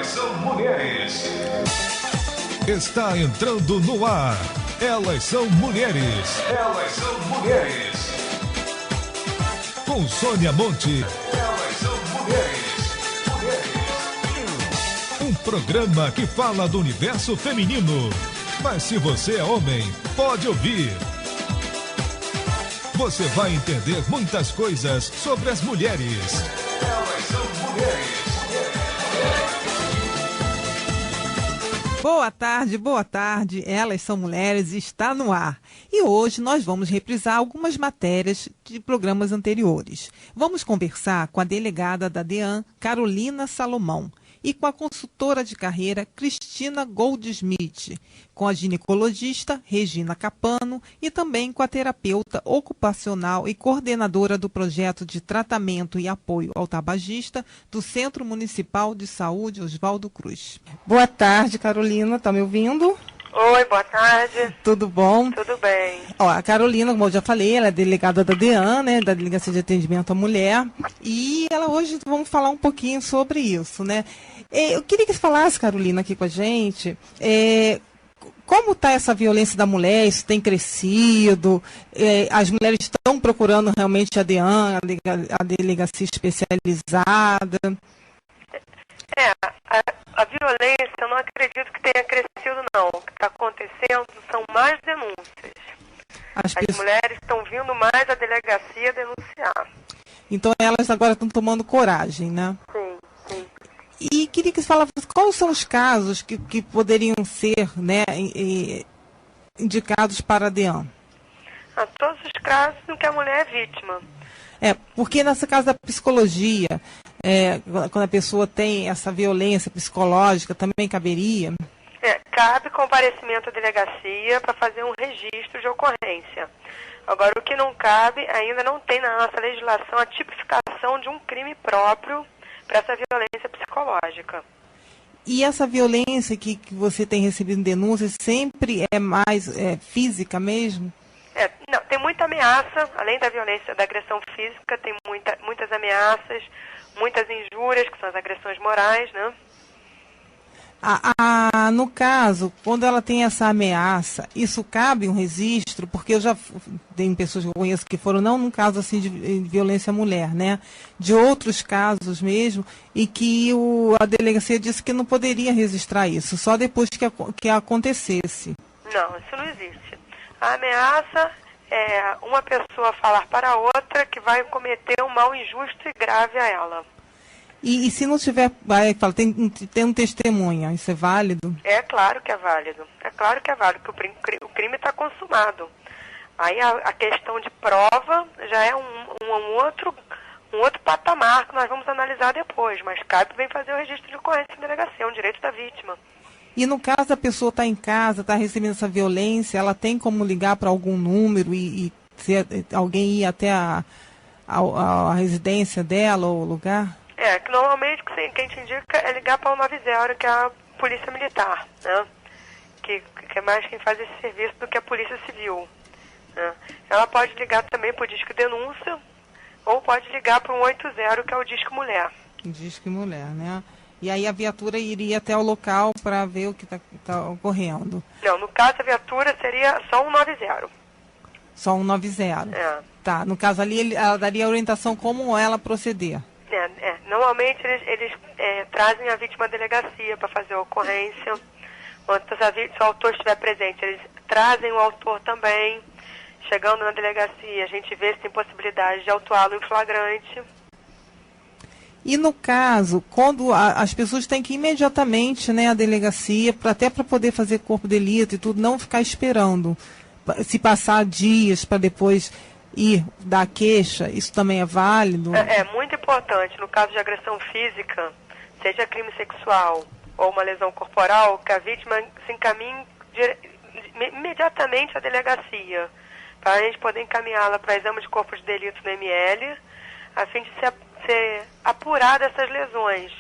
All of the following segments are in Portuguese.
Elas são mulheres. Está entrando no ar. Elas são mulheres. Elas são mulheres. Com Sônia Monte. Elas são mulheres. Um programa que fala do universo feminino. Mas se você é homem, pode ouvir. Você vai entender muitas coisas sobre as mulheres. Elas são mulheres. Boa tarde. Elas são mulheres e está no ar. E hoje nós vamos reprisar algumas matérias de programas anteriores. Vamos conversar com a delegada da DEAN, Carolina Salomão, e com a consultora de carreira Cristina Goldsmith, com a ginecologista Regina Capano e também com a terapeuta ocupacional e coordenadora do projeto de tratamento e apoio ao tabagista do Centro Municipal de Saúde Oswaldo Cruz. Boa tarde, Carolina, tá me ouvindo? Oi, boa tarde. Tudo bom? Tudo bem. Ó, a Carolina, como eu já falei, ela é delegada da DEAN, né, da Delegacia de Atendimento à Mulher, e ela hoje vamos falar um pouquinho sobre isso, né? Eu queria que você falasse, Carolina, aqui com a gente, como está essa violência da mulher, isso tem crescido, as mulheres estão procurando realmente a DEAN, a delegacia especializada? A violência, eu não acredito que tenha crescido, não. O que está acontecendo são mais denúncias. As mulheres estão vindo mais à delegacia denunciar. Então elas agora estão tomando coragem, né? Sim. E queria que você falasse quais são os casos que poderiam ser, né, indicados para a DEAN. Todos os casos em que a mulher é vítima. Porque nessa casa da psicologia, quando a pessoa tem essa violência psicológica, também caberia? Cabe comparecimento à delegacia para fazer um registro de ocorrência. Agora, o que não cabe, ainda não tem na nossa legislação a tipificação de um crime próprio para essa violência psicológica. E essa violência que você tem recebido denúncias sempre é mais física mesmo? Não, tem muita ameaça, além da violência, da agressão física, tem muitas ameaças, muitas injúrias, que são as agressões morais, né? No caso, quando ela tem essa ameaça, isso cabe um registro? Porque eu já tenho pessoas que eu conheço que foram, não num caso assim de violência à mulher, né? De outros casos mesmo, e que a delegacia disse que não poderia registrar isso, só depois que acontecesse. Não, isso não existe. A ameaça é uma pessoa falar para a outra que vai cometer um mal injusto e grave a ela. E se não tiver, tem um testemunha, isso é válido? É claro que é válido. Que o crime está consumado. Aí a questão de prova já é um outro patamar que nós vamos analisar depois, mas cabe bem fazer o registro de ocorrência em delegacia, é um direito da vítima. E no caso a pessoa está em casa, está recebendo essa violência, ela tem como ligar para algum número e se alguém ir até a residência dela ou o lugar? Que normalmente quem te indica é ligar para o 190, que é a Polícia Militar, né? Que é mais quem faz esse serviço do que a Polícia Civil. Né? Ela pode ligar também para o Disque Denúncia ou pode ligar para o 180, que é o Disque Mulher. Disque Mulher, né? E aí a viatura iria até o local para ver o que está ocorrendo. Não, no caso a viatura seria só 190. Só 190. Tá, no caso ali ela daria a orientação como ela proceder. Normalmente eles trazem a vítima à delegacia para fazer a ocorrência. Se o autor estiver presente, eles trazem o autor também. Chegando na delegacia, a gente vê se tem possibilidade de autuá-lo em flagrante. E no caso, quando as pessoas têm que ir imediatamente, né, à delegacia, até para poder fazer corpo de delito e tudo, não ficar esperando. Se passar dias para depois ir dar queixa, isso também é válido? É muito importante, no caso de agressão física, seja crime sexual ou uma lesão corporal, que a vítima se encaminhe imediatamente à delegacia, para a gente poder encaminhá-la para exame de corpo de delito no ML, a fim de ser apurada essas lesões,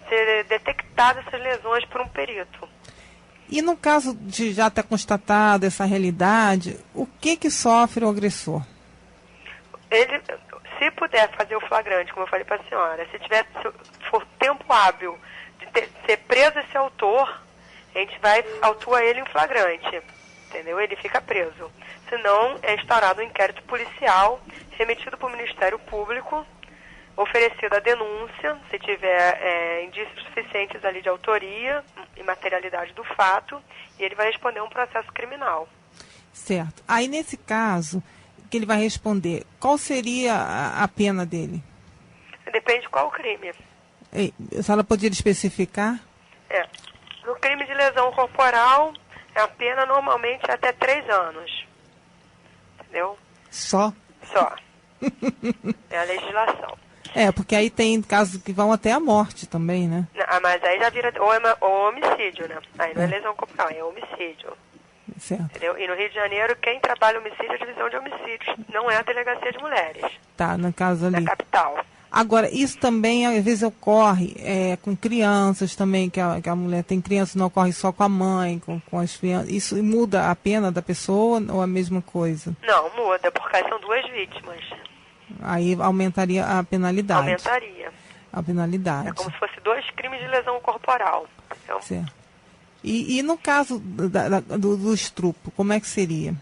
ser detectada essas lesões por um perito. E no caso de já ter constatado essa realidade, o que sofre o agressor? Ele, se puder fazer o flagrante, como eu falei para a senhora, se for tempo hábil de ser preso esse autor, a gente autua ele em flagrante, entendeu? Ele fica preso. Senão, é instaurado um inquérito policial, remetido para o Ministério Público, oferecida a denúncia, se tiver indícios suficientes ali de autoria e materialidade do fato, e ele vai responder um processo criminal. Certo. Aí, nesse caso, que ele vai responder, qual seria a pena dele? Depende de qual crime. A senhora poderia especificar? No crime de lesão corporal, a pena normalmente é até 3 anos. Entendeu? Só? Só. É a legislação. Porque aí tem casos que vão até a morte também, né? Mas aí já vira ou homicídio, né? Aí não é lesão corporal, é homicídio. Certo. Entendeu? E no Rio de Janeiro, quem trabalha homicídio é a divisão de homicídios, não é a delegacia de mulheres. Tá, no caso ali. Na capital. Agora, isso também, às vezes, ocorre com crianças também, que a mulher tem crianças, não ocorre só com a mãe, com as crianças. Isso muda a pena da pessoa ou a mesma coisa? Não, muda, porque são 2 vítimas. Aí aumentaria a penalidade. Aumentaria. A penalidade. É como se fosse 2 crimes de lesão corporal. Entendeu? Certo. E no caso do estupro, como é que seria?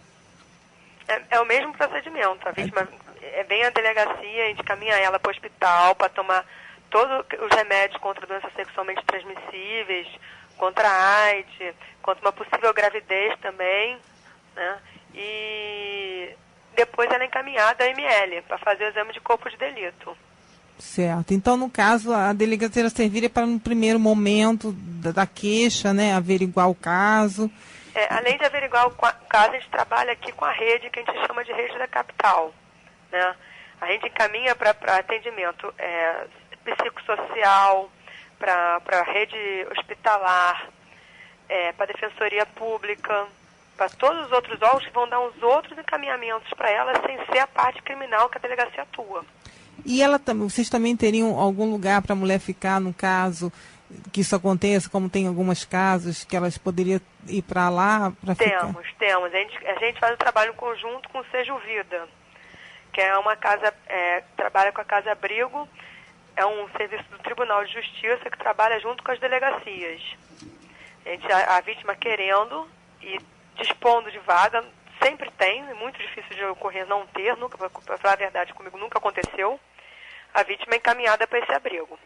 É o mesmo procedimento. A vítima vem à delegacia, a gente encaminha ela para o hospital para tomar todos os remédios contra doenças sexualmente transmissíveis, contra a AIDS, contra uma possível gravidez também, né? E depois ela é encaminhada à ML para fazer o exame de corpo de delito. Certo. Então, no caso, a delegacia serviria para, no primeiro momento da queixa, né, averiguar o caso. Além de averiguar o caso, a gente trabalha aqui com a rede, que a gente chama de rede da capital, né? A gente encaminha para atendimento psicossocial, para rede hospitalar, para a defensoria pública, para todos os outros órgãos que vão dar uns outros encaminhamentos para ela, sem ser a parte criminal que a delegacia atua. E vocês também teriam algum lugar para a mulher ficar, no caso que isso aconteça, como tem alguns casos, que elas poderiam ir para lá para ficar? Temos. A gente faz o trabalho em conjunto com o Seja Vida, que é uma casa, trabalha com a Casa Abrigo, é um serviço do Tribunal de Justiça que trabalha junto com as delegacias. A vítima querendo e dispondo de vaga, sempre tem, é muito difícil de ocorrer não ter, para falar a verdade, comigo nunca aconteceu. A vítima é encaminhada para esse abrigo.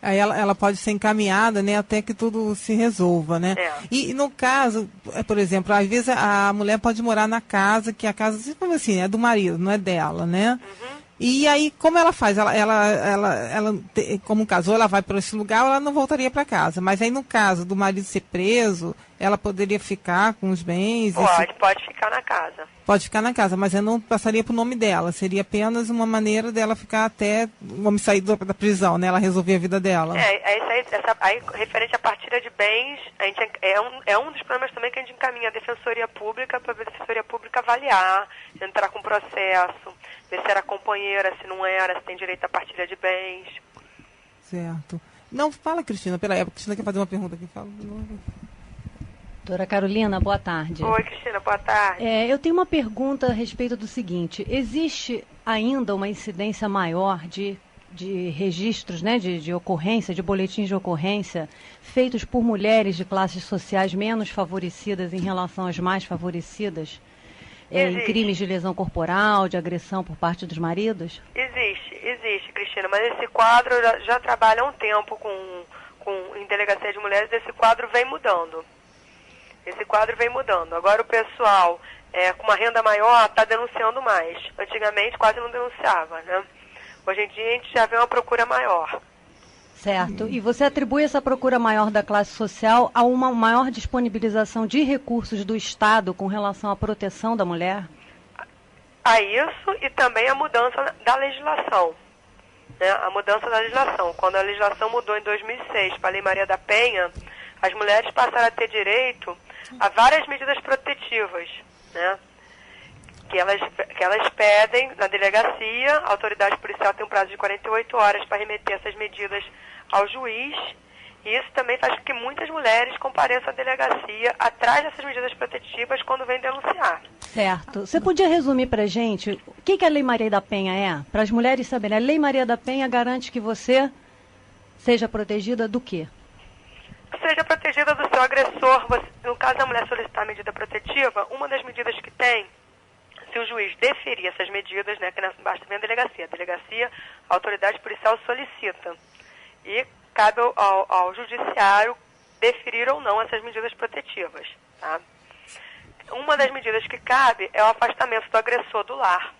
Aí ela pode ser encaminhada, né, até que tudo se resolva, né? E no caso, por exemplo, às vezes a mulher pode morar na casa, que a casa, assim, é do marido, não é dela, né? Uhum. E aí, como ela faz? Como casou, ela vai para esse lugar, ela não voltaria para casa. Mas aí, no caso do marido ser preso, ela poderia ficar com os bens? Pode ficar na casa. Pode ficar na casa, mas eu não passaria para o nome dela. Seria apenas uma maneira dela ficar até, vamos sair da prisão, né? Ela resolver a vida dela. Aí, referente à partilha de bens, a gente, é um dos problemas também que a gente encaminha a Defensoria Pública, para a Defensoria Pública avaliar, entrar com processo, ver se era companheira, se não era, se tem direito à partilha de bens. Certo. Não, fala, Cristina, peraí, a Cristina quer fazer uma pergunta aqui. Fala. Doutora Carolina, boa tarde. Oi, Cristina, boa tarde. Eu tenho uma pergunta a respeito do seguinte: existe ainda uma incidência maior de registros, né, de ocorrência, de boletins de ocorrência, feitos por mulheres de classes sociais menos favorecidas em relação às mais favorecidas, em crimes de lesão corporal, de agressão por parte dos maridos? Existe, Cristina, mas esse quadro já trabalha há um tempo em delegacia de mulheres, esse quadro vem mudando. Agora o pessoal com uma renda maior está denunciando mais. Antigamente quase não denunciava, né? Hoje em dia a gente já vê uma procura maior. Certo. E você atribui essa procura maior da classe social a uma maior disponibilização de recursos do Estado com relação à proteção da mulher? A isso e também a mudança da legislação. Né? A mudança da legislação. Quando a legislação mudou em 2006 para a Lei Maria da Penha, as mulheres passaram a ter direito a várias medidas protetivas, né? Que elas pedem na delegacia, a autoridade policial tem um prazo de 48 horas para remeter essas medidas ao juiz, e isso também faz com que muitas mulheres compareçam à delegacia atrás dessas medidas protetivas quando vêm denunciar. Certo. Você podia resumir para a gente o que a Lei Maria da Penha é? Para as mulheres saberem, a Lei Maria da Penha garante que você seja protegida do quê? Seja protegida do seu agressor. No caso da mulher solicitar medida protetiva, uma das medidas que tem, se o juiz deferir essas medidas, né, que basta vir a delegacia, a autoridade policial solicita. E cabe ao judiciário deferir ou não essas medidas protetivas. Tá? Uma das medidas que cabe é o afastamento do agressor do lar.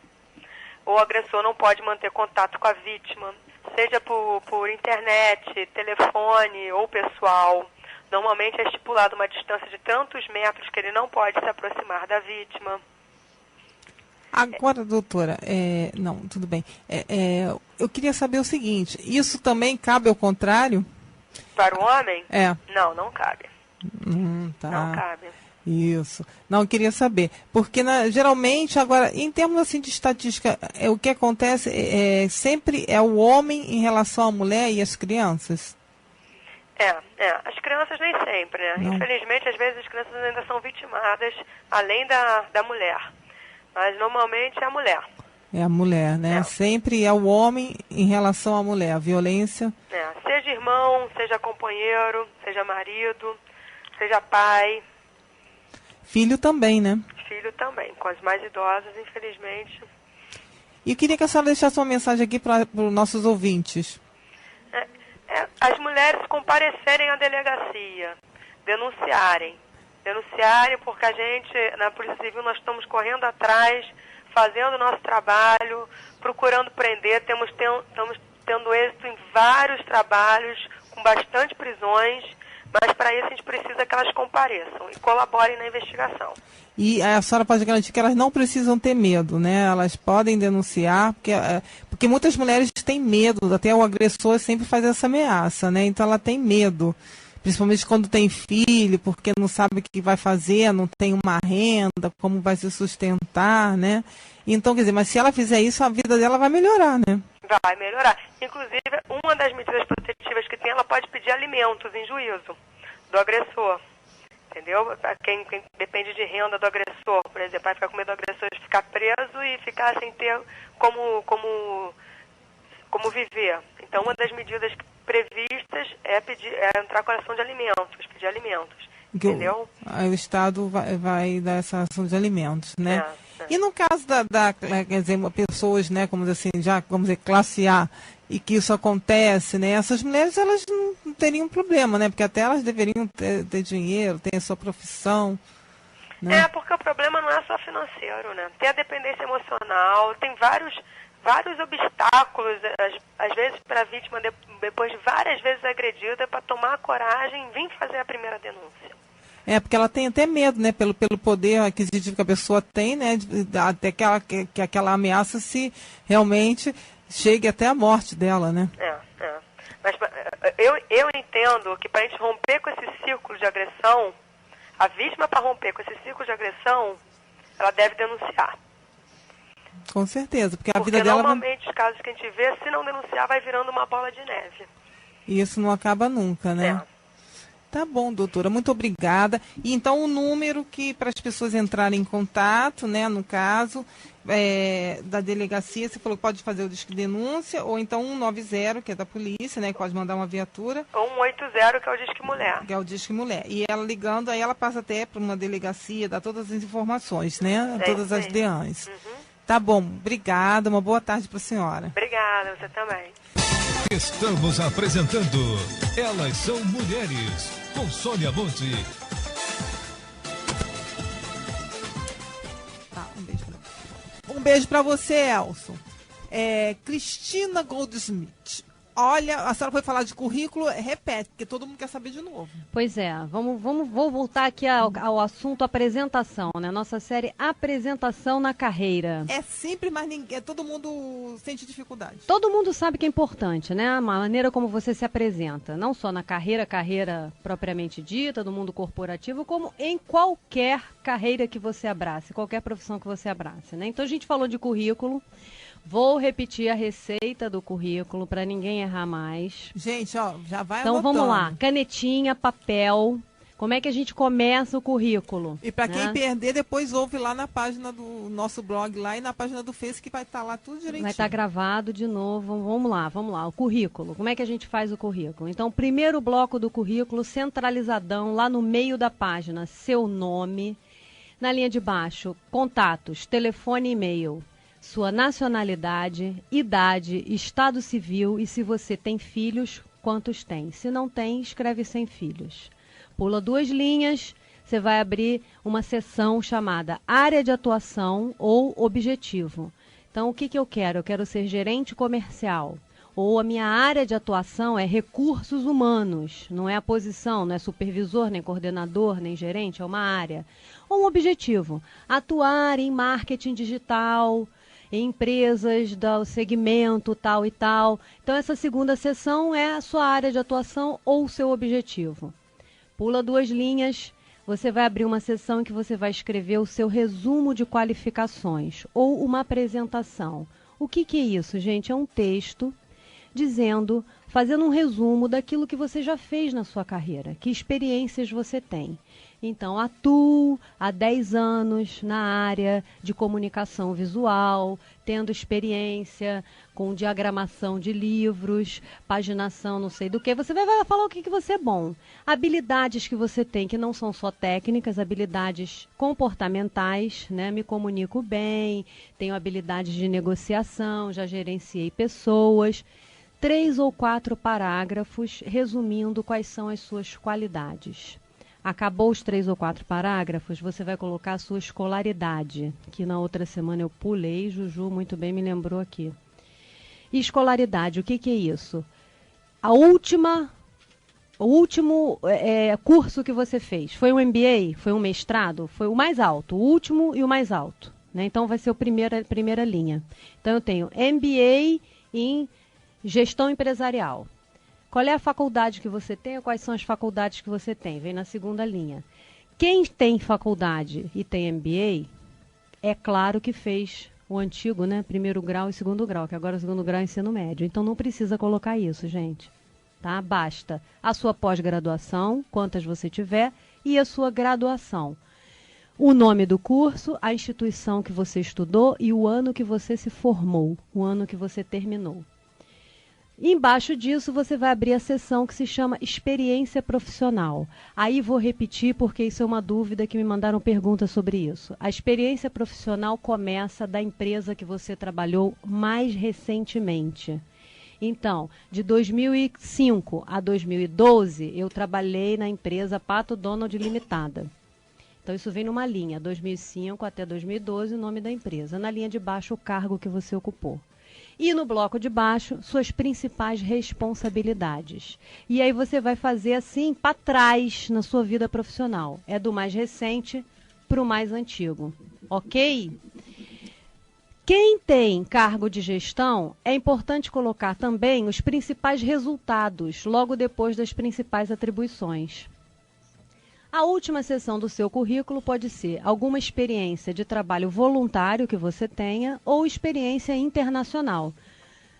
O agressor não pode manter contato com a vítima, seja por internet, telefone ou pessoal. Normalmente é estipulado uma distância de tantos metros que ele não pode se aproximar da vítima. Agora, doutora, não, tudo bem. Eu queria saber o seguinte, isso também cabe ao contrário? Para o homem? Não, não cabe. Tá. Não cabe. Isso. Não, eu queria saber. Porque, geralmente, agora, em termos assim, de estatística, o que acontece sempre é o homem em relação à mulher e as crianças? As crianças nem sempre, né? Não. Infelizmente, às vezes as crianças ainda são vitimadas, além da mulher. Mas, normalmente, é a mulher. É a mulher, né? Sempre é o homem em relação à mulher, a violência. Seja irmão, seja companheiro, seja marido, seja pai. Filho também, né? Filho também. Com as mais idosas, infelizmente. E eu queria que a senhora deixasse uma mensagem aqui para os nossos ouvintes. As mulheres comparecerem à delegacia, denunciarem porque a gente, na Polícia Civil, nós estamos correndo atrás, fazendo o nosso trabalho, procurando prender, estamos tendo êxito em vários trabalhos, com bastante prisões, mas para isso a gente precisa que elas compareçam e colaborem na investigação. E a senhora pode garantir que elas não precisam ter medo, né? Elas podem denunciar, porque muitas mulheres têm medo, até o agressor sempre faz essa ameaça, né? Então ela tem medo, principalmente quando tem filho, porque não sabe o que vai fazer, não tem uma renda, como vai se sustentar, né? Então, quer dizer, mas se ela fizer isso, a vida dela vai melhorar, né? Vai melhorar. Inclusive, uma das medidas protetivas que tem, ela pode pedir alimentos em juízo do agressor. Entendeu? Para quem depende de renda do agressor, por exemplo, vai ficar com medo do agressor de ficar preso e ficar sem ter como viver. Então, uma das medidas previstas é entrar com a ação de alimentos, pedir alimentos. Entendeu? O Estado vai dar essa ação de alimentos, né? E no caso quer dizer, pessoas, né, como assim, já, vamos dizer, classe A, e que isso acontece, né? Essas mulheres, elas não teriam problema, né? Porque até elas deveriam ter dinheiro, ter a sua profissão, né? Porque o problema não é só financeiro, né? Tem a dependência emocional, tem vários obstáculos, às vezes para a vítima, depois de várias vezes agredida, para tomar a coragem e vir fazer a primeira denúncia. Porque ela tem até medo, né? Pelo poder aquisitivo que a pessoa tem, né? Até que aquela ameaça se realmente chegue até a morte dela, né? Mas eu entendo que para a gente romper com esse círculo de agressão, a vítima, para romper com esse círculo de agressão, ela deve denunciar. Com certeza, porque a vida dela... normalmente os casos que a gente vê, se não denunciar, vai virando uma bola de neve. E isso não acaba nunca, né? Tá bom, doutora, muito obrigada. E então o número que para as pessoas entrarem em contato, né, no caso da delegacia, você falou que pode fazer o disque denúncia, ou então 190, que é da polícia, né, que pode mandar uma viatura. Ou 180, que é o Disque Mulher. Que é o Disque Mulher. E ela ligando, aí ela passa até para uma delegacia, dá todas as informações, né, todas as DEANs. Tá bom, obrigada, uma boa tarde para a senhora. Obrigada, você também. Estamos apresentando Elas São Mulheres, com Sônia Monte. Um beijo para você, Elson. Cristina Goldsmith. Olha, a senhora foi falar de currículo, repete, porque todo mundo quer saber de novo. Pois é, vou voltar aqui ao assunto apresentação, né? Nossa série Apresentação na Carreira. É simples, mas todo mundo sente dificuldade. Todo mundo sabe que é importante, né? A maneira como você se apresenta, não só na carreira propriamente dita, do mundo corporativo, como em qualquer carreira que você abrace, qualquer profissão que você abrace, né? Então a gente falou de currículo. Vou repetir a receita do currículo para ninguém errar mais. Gente, já vai Então anotando. vamos lá. Canetinha, papel, Como é que a gente começa o currículo? E para quem né? perder, depois ouve lá na página do nosso blog lá e na página do Face, que vai estar lá tudo direitinho. Vai estar gravado de novo. Vamos lá. O currículo. Como é que a gente faz o currículo? Então, o primeiro bloco do currículo, centralizadão, lá no meio da página, seu nome. Na linha de baixo, contatos, telefone e e-mail. Sua nacionalidade, idade, estado civil e se você tem filhos, quantos tem. Se não tem, escreve sem filhos. Pula 2 linhas, você vai abrir uma seção chamada área de atuação ou objetivo. Então, o que eu quero? Eu quero ser gerente comercial. Ou a minha área de atuação é recursos humanos. Não é a posição, não é supervisor, nem coordenador, nem gerente, é uma área. Ou um objetivo, atuar em marketing digital, em empresas do segmento tal e tal. Então, essa segunda seção é a sua área de atuação ou o seu objetivo. Pula 2 linhas, você vai abrir uma seção em que você vai escrever o seu resumo de qualificações ou uma apresentação. O que é isso, gente? É um texto dizendo, fazendo um resumo daquilo que você já fez na sua carreira, que experiências você tem. Então, atuo há 10 anos na área de comunicação visual, tendo experiência com diagramação de livros, paginação não sei do que. Você vai falar o que você é bom. Habilidades que você tem, que não são só técnicas, habilidades comportamentais, né? Me comunico bem, tenho habilidades de negociação, já gerenciei pessoas. 3 ou 4 parágrafos resumindo quais são as suas qualidades. Acabou os 3 ou 4 parágrafos, você vai colocar a sua escolaridade, que na outra semana eu pulei, Juju muito bem me lembrou aqui. E escolaridade, o que é isso? O último curso que você fez, foi um MBA, foi um mestrado, foi o mais alto, o último e o mais alto. Né? Então vai ser a primeira linha. Então eu tenho MBA em gestão empresarial. Qual é a faculdade que você tem ou quais são as faculdades que você tem? Vem na segunda linha. Quem tem faculdade e tem MBA, é claro que fez o antigo, né? 1º grau e 2º grau, que agora o 2º grau é ensino médio. Então não precisa colocar isso, gente. Tá? Basta a sua pós-graduação, quantas você tiver, e a sua graduação. O nome do curso, a instituição que você estudou e o ano que você se formou, o ano que você terminou. Embaixo disso, você vai abrir a seção que se chama experiência profissional. Aí vou repetir porque isso é uma dúvida que me mandaram perguntas sobre isso. A experiência profissional começa da empresa que você trabalhou mais recentemente. Então, de 2005 a 2012, eu trabalhei na empresa Pato Donald Limitada. Então, isso vem numa linha, 2005 até 2012, o nome da empresa. Na linha de baixo, o cargo que você ocupou. E no bloco de baixo, suas principais responsabilidades. E aí você vai fazer assim, para trás, na sua vida profissional. É do mais recente para o mais antigo. Ok? Quem tem cargo de gestão, é importante colocar também os principais resultados, logo depois das principais atribuições. A última seção do seu currículo pode ser alguma experiência de trabalho voluntário que você tenha ou experiência internacional.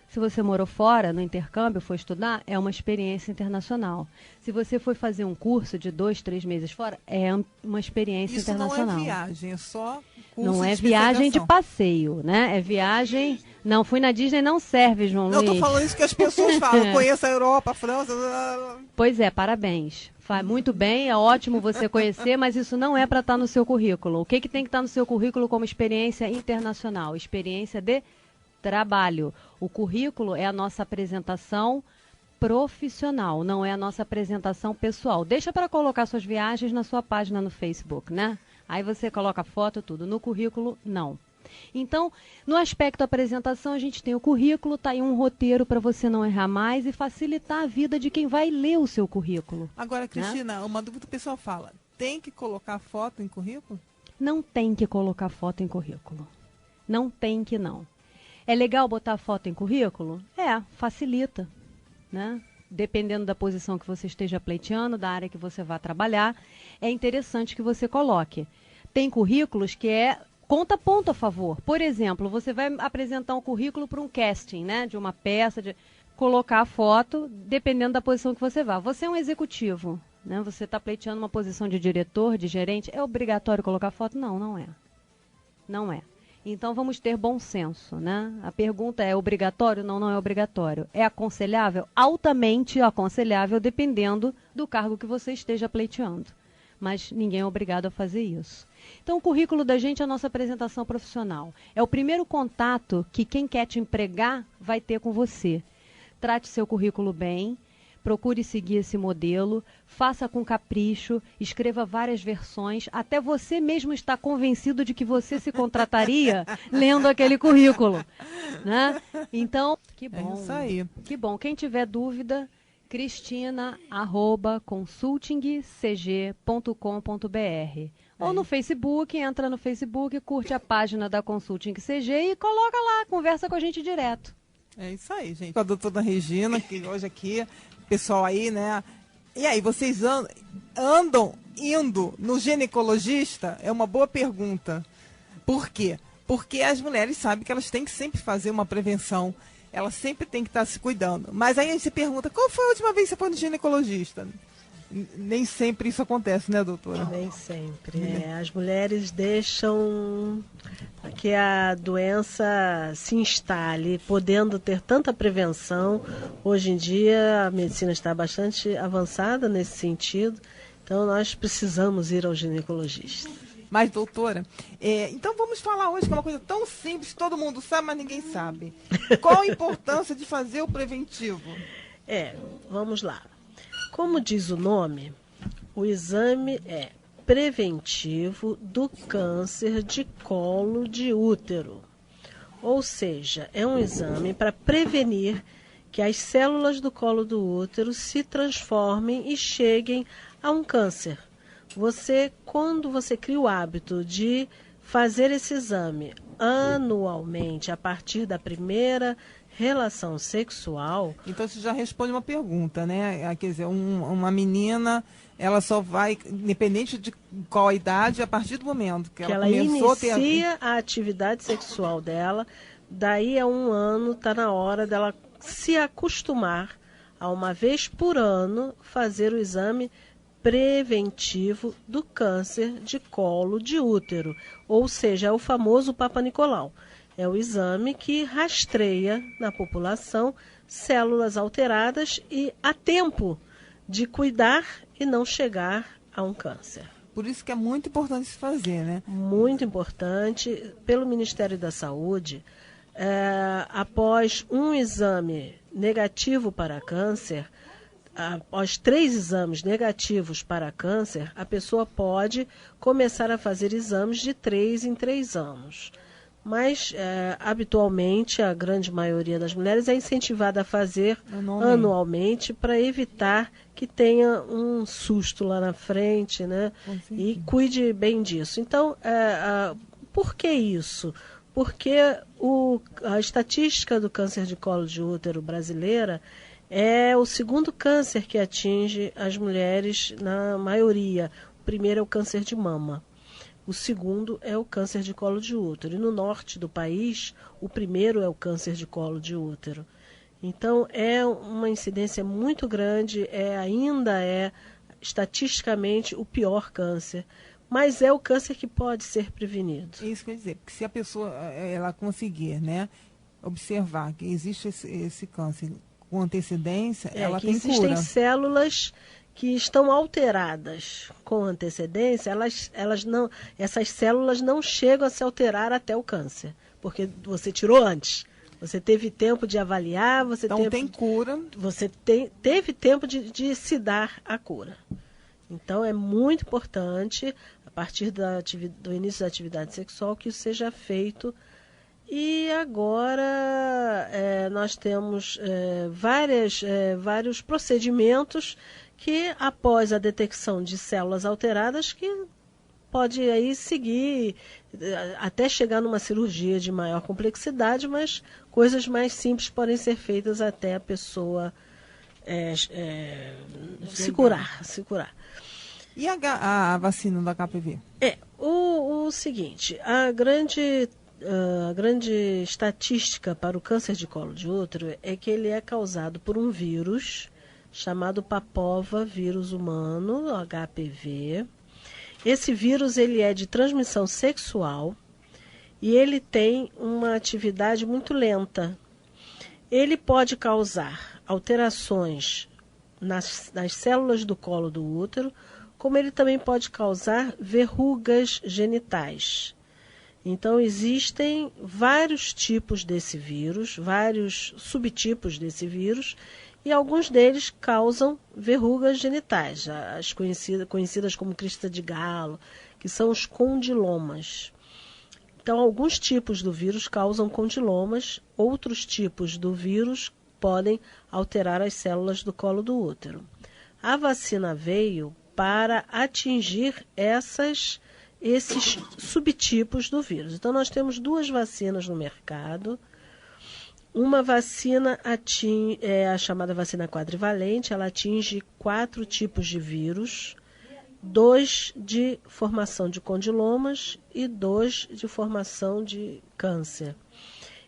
Se você morou fora, no intercâmbio, foi estudar, é uma experiência internacional. Se você foi fazer um curso de 2, 3 meses fora, é uma experiência internacional. Isso não é viagem, é só curso não é de viagem de especialização. passeio, né? É viagem... Não, fui na Disney, não serve, João Luiz. Não, eu tô falando isso que as pessoas falam. Conheço a Europa, a França... Pois é, parabéns. Faz muito bem, é ótimo você conhecer, mas isso não é para estar no seu currículo. O que tem que estar no seu currículo como experiência internacional? Experiência de trabalho. O currículo é a nossa apresentação profissional, não é a nossa apresentação pessoal. Deixa para colocar suas viagens na sua página no Facebook, né? Aí você coloca foto, tudo. No currículo, não. Então, no aspecto apresentação, a gente tem o currículo, tá aí um roteiro para você não errar mais e facilitar a vida de quem vai ler o seu currículo. Agora, Cristina, uma dúvida que o pessoal fala. Tem que colocar foto em currículo? Não tem que colocar foto em currículo. Não tem que não. É legal botar foto em currículo? É, facilita, né? Dependendo da posição que você esteja pleiteando, da área que você vai trabalhar, é interessante que você coloque. Tem currículos que é conta ponto a favor. Por exemplo, você vai apresentar um currículo para um casting, né? De uma peça, colocar a foto, dependendo da posição que você vá. Você é um executivo, né? Você está pleiteando uma posição de diretor, de gerente, é obrigatório colocar foto? Não, não é. Não é. Então vamos ter bom senso, né? A pergunta é obrigatório? Não, não é obrigatório. É aconselhável? Altamente aconselhável, dependendo do cargo que você esteja pleiteando. Mas ninguém é obrigado a fazer isso. Então o currículo da gente é a nossa apresentação profissional. É o primeiro contato que quem quer te empregar vai ter com você. Trate seu currículo bem, procure seguir esse modelo, faça com capricho, escreva várias versões, até você mesmo estar convencido de que você se contrataria lendo aquele currículo, né? Então, que bom. É isso aí. Que bom. Quem tiver dúvida, cristina@consultingcg.com.br ou no Facebook, entra no Facebook, curte a página da Consulting CG e coloca lá, conversa com a gente direto. É isso aí, gente. Com a doutora Regina, que hoje aqui, pessoal aí, né? E aí, vocês andam indo no ginecologista? É uma boa pergunta. Por quê? Porque as mulheres sabem que elas têm que sempre fazer uma prevenção. Elas sempre têm que estar se cuidando. Mas aí você pergunta, qual foi a última vez que você foi no ginecologista? Nem sempre isso acontece, né, doutora? Nem sempre. As mulheres deixam que a doença se instale, podendo ter tanta prevenção. Hoje em dia a medicina está bastante avançada nesse sentido, então nós precisamos ir ao ginecologista. Mas, doutora, então vamos falar hoje que é uma coisa tão simples, todo mundo sabe, mas ninguém sabe. Qual a importância de fazer o preventivo? Vamos lá. Como diz o nome, o exame é preventivo do câncer de colo de útero. Ou seja, é um exame para prevenir que as células do colo do útero se transformem e cheguem a um câncer. Quando você cria o hábito de fazer esse exame anualmente, a partir da primeira relação sexual... Então você já responde uma pergunta, né? Quer dizer, uma menina, ela só vai, independente de qual a idade, a partir do momento que ela começou inicia a atividade sexual dela, daí a 1 ano está na hora dela se acostumar a uma vez por ano fazer o exame preventivo do câncer de colo de útero, ou seja, é o famoso Papa Nicolau. É o exame que rastreia na população células alteradas e há tempo de cuidar e não chegar a um câncer. Por isso que é muito importante se fazer, né? Muito importante. Pelo Ministério da Saúde, após um exame negativo para câncer, após 3 exames negativos para câncer, a pessoa pode começar a fazer exames de 3 em 3 anos. Mas, habitualmente, a grande maioria das mulheres é incentivada a fazer anualmente para evitar que tenha um susto lá na frente, né? E cuide bem disso. Então, por que isso? Porque a estatística do câncer de colo de útero brasileira é o segundo câncer que atinge as mulheres na maioria. O primeiro é o câncer de mama. O segundo é o câncer de colo de útero. E no norte do país, o primeiro é o câncer de colo de útero. Então, é uma incidência muito grande, ainda é estatisticamente o pior câncer. Mas é o câncer que pode ser prevenido. É isso que eu ia dizer, porque se a pessoa ela conseguir, né, observar que existe esse câncer com antecedência, ela tem cura. Existem células que estão alteradas com antecedência, essas células não chegam a se alterar até o câncer, porque você tirou antes. Você teve tempo de avaliar, tem cura. Você teve tempo de se dar a cura. Então é muito importante, a partir do início da atividade sexual, que isso seja feito. E agora nós temos vários procedimentos que, após a detecção de células alteradas, que pode aí seguir até chegar numa cirurgia de maior complexidade, mas coisas mais simples podem ser feitas até a pessoa se curar. E a vacina do HPV? O seguinte, a grande estatística para o câncer de colo de útero é que ele é causado por um vírus chamado Papova vírus humano, HPV. Esse vírus ele é de transmissão sexual e ele tem uma atividade muito lenta. Ele pode causar alterações nas células do colo do útero, como ele também pode causar verrugas genitais. Então, existem vários tipos desse vírus, vários subtipos desse vírus, e alguns deles causam verrugas genitais, as conhecidas como crista de galo, que são os condilomas. Então, alguns tipos do vírus causam condilomas, outros tipos do vírus podem alterar as células do colo do útero. A vacina veio para atingir esses subtipos do vírus. Então, nós temos 2 vacinas no mercado. Uma vacina é a chamada vacina quadrivalente, ela atinge 4 tipos de vírus, 2 de formação de condilomas e 2 de formação de câncer.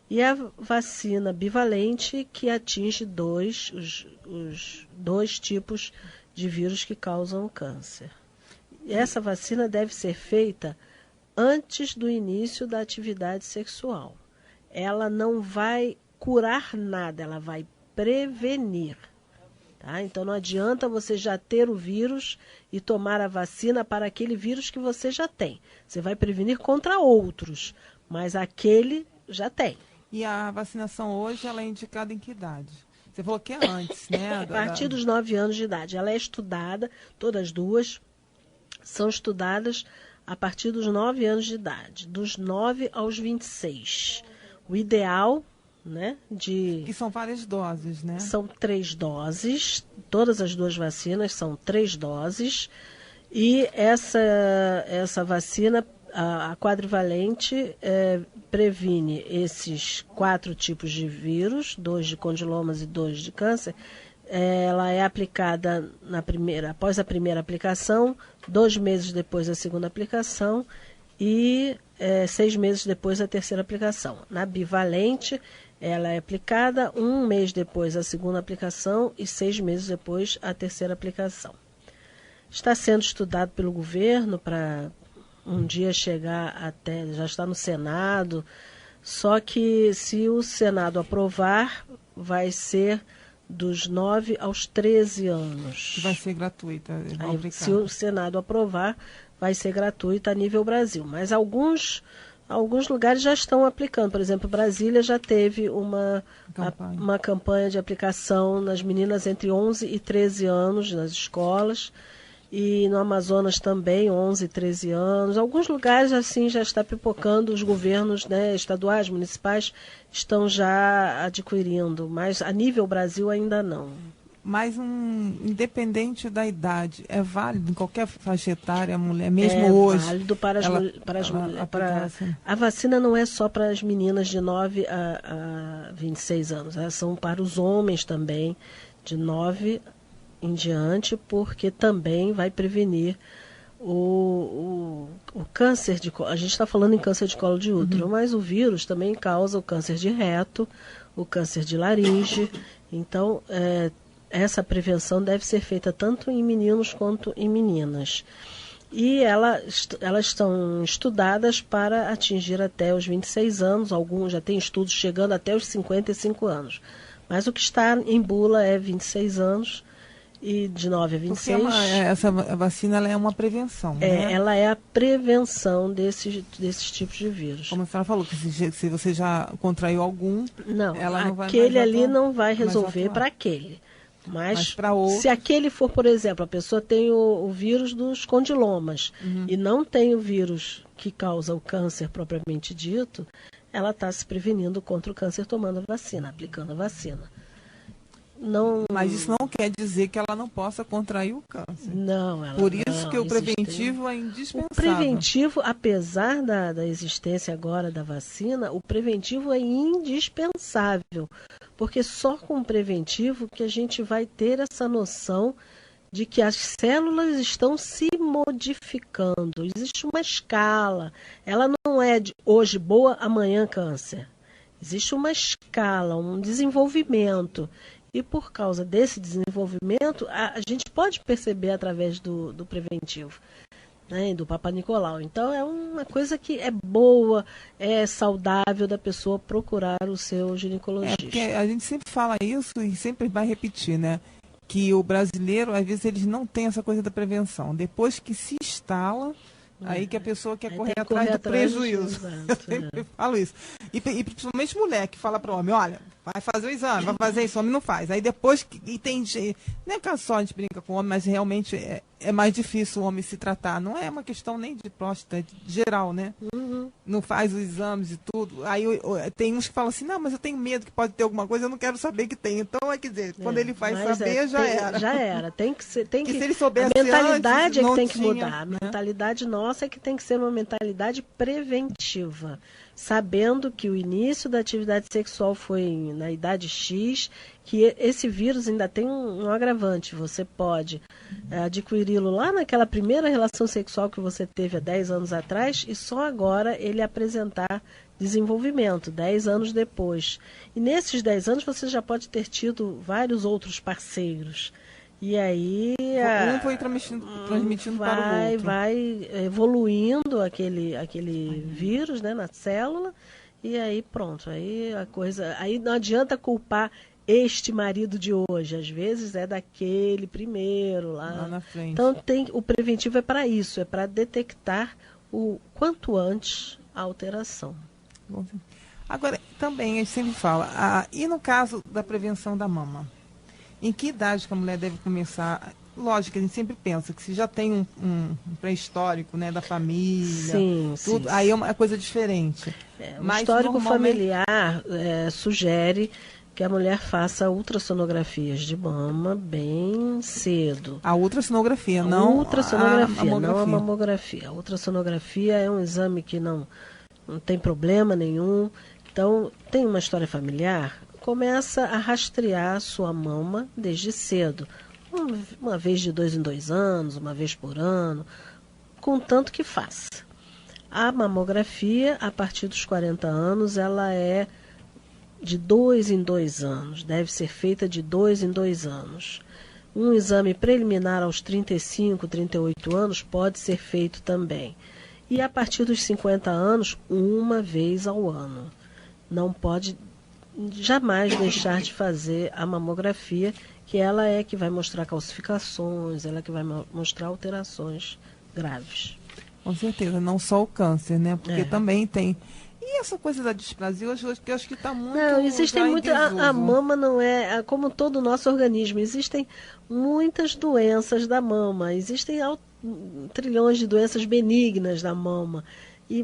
E a vacina bivalente, que atinge os 2 tipos de vírus que causam o câncer. Essa vacina deve ser feita antes do início da atividade sexual. Ela não vai curar nada, ela vai prevenir. Tá? Então não adianta você já ter o vírus e tomar a vacina para aquele vírus que você já tem. Você vai prevenir contra outros, mas aquele já tem. E a vacinação hoje ela é indicada em que idade? Você falou que é antes, né? A partir dos 9 anos de idade. Ela é estudada, todas 2 são estudadas a partir dos 9 anos de idade, dos 9 aos 26. O ideal, né, que são várias doses, né? São 3 doses, todas as 2 vacinas são 3 doses, e essa vacina, a quadrivalente, previne esses 4 tipos de vírus, 2 de condilomas e 2 de câncer. Ela é aplicada após a primeira aplicação, 2 meses depois da segunda aplicação e 6 meses depois da terceira aplicação. Na bivalente, ela é aplicada 1 mês depois da segunda aplicação e 6 meses depois a terceira aplicação. Está sendo estudado pelo governo para um dia chegar já está no Senado, só que se o Senado aprovar, vai ser dos 9 aos 13 anos. Vai ser gratuita. Se o Senado aprovar, vai ser gratuita a nível Brasil. Mas alguns lugares já estão aplicando. Por exemplo, Brasília já teve uma campanha de aplicação nas meninas entre 11 e 13 anos nas escolas. E no Amazonas também, 11 e 13 anos. Alguns lugares assim já está pipocando, os governos, né, estaduais, municipais, estão já adquirindo, mas a nível Brasil ainda não. Mas independente da idade, é válido em qualquer faixa etária, a mulher, mesmo hoje? É válido para as mulheres. A vacina não é só para as meninas de 9 a 26 anos, elas são para os homens também, de 9 em diante, porque também vai prevenir o câncer de colo. A gente está falando em câncer de colo de útero, mas o vírus também causa o câncer de reto, o câncer de laringe. Então, essa prevenção deve ser feita tanto em meninos quanto em meninas. E elas estão estudadas para atingir até os 26 anos, alguns já têm estudos chegando até os 55 anos. Mas o que está em bula é 26 anos, e de 9 a 26. Porque essa vacina ela é uma prevenção, né? Ela é a prevenção desses tipos de vírus. Como a senhora falou, que se você já contraiu algum, ela não vai aquele ali não vai resolver para aquele. Mas para outro, se aquele for, por exemplo, a pessoa tem o vírus dos condilomas e não tem o vírus que causa o câncer propriamente dito, ela está se prevenindo contra o câncer tomando a vacina, aplicando a vacina. Não, mas isso não quer dizer que ela não possa contrair o câncer. Não, por isso que o preventivo é indispensável. O preventivo, apesar da existência agora da vacina, o preventivo é indispensável. Porque só com o preventivo que a gente vai ter essa noção de que as células estão se modificando. Existe uma escala. Ela não é de hoje boa, amanhã câncer. Existe uma escala, um desenvolvimento. E por causa desse desenvolvimento, a gente pode perceber através do preventivo, né, do Papa Nicolau. Então é uma coisa que é boa, é saudável da pessoa procurar o seu ginecologista. Porque a gente sempre fala isso e sempre vai repetir, né? Que o brasileiro, às vezes, eles não tem essa coisa da prevenção. Depois que se instala, aí que a pessoa quer correr atrás do prejuízo. Eu sempre falo isso. E principalmente mulher que fala para o homem, olha, vai fazer o exame, vai fazer isso, o homem não faz. Aí depois, e tem gente, não é que só a gente brinca com o homem, mas realmente é mais difícil o homem se tratar. Não é uma questão nem de próstata, é de geral, né? Não faz os exames e tudo. Aí tem uns que falam assim, não, mas eu tenho medo que pode ter alguma coisa, eu não quero saber que tem. Então, quer dizer, quando ele faz saber, já era. Já era. Tem que ser. Tem que, se ele soubesse a mentalidade antes, é que tem que tinha, mudar. A né? mentalidade nossa é que tem que ser uma mentalidade preventiva. Sabendo que o início da atividade sexual foi na idade X, que esse vírus ainda tem um agravante. Você pode adquiri-lo lá naquela primeira relação sexual que você teve há 10 anos atrás e só agora ele apresentar desenvolvimento, 10 anos depois. E nesses 10 anos você já pode ter tido vários outros parceiros. E aí um foi transmitindo para o outro. Vai evoluindo aquele vírus, né, na célula, e aí pronto, aí não adianta culpar este marido de hoje, às vezes é daquele primeiro lá na frente. Então o preventivo é para isso, é para detectar o quanto antes a alteração. Agora, também a gente sempre fala, e no caso da prevenção da mama? Em que idade que a mulher deve começar? Lógico, a gente sempre pensa que se já tem um pré-histórico, né, da família, tudo, aí é uma coisa diferente. O histórico familiar sugere que a mulher faça ultrassonografias de mama bem cedo. A ultrassonografia, não a mamografia. A ultrassonografia é um exame que não tem problema nenhum. Então, tem uma história familiar, começa a rastrear a sua mama desde cedo. Uma vez de 2 em 2 anos, uma vez por ano, contanto que faça. A mamografia, a partir dos 40 anos, ela é de 2 em 2 anos. Deve ser feita de 2 em 2 anos. Um exame preliminar aos 35, 38 anos pode ser feito também. E a partir dos 50 anos, uma vez ao ano. Não pode jamais deixar de fazer a mamografia, que ela é que vai mostrar calcificações, ela é que vai mostrar alterações graves. Com certeza, não só o câncer, né? Porque também tem... E essa coisa da displasia, eu acho que está muito... Não, existem muitas... A mama não é... Como todo o nosso organismo, existem muitas doenças da mama, existem trilhões de doenças benignas da mama.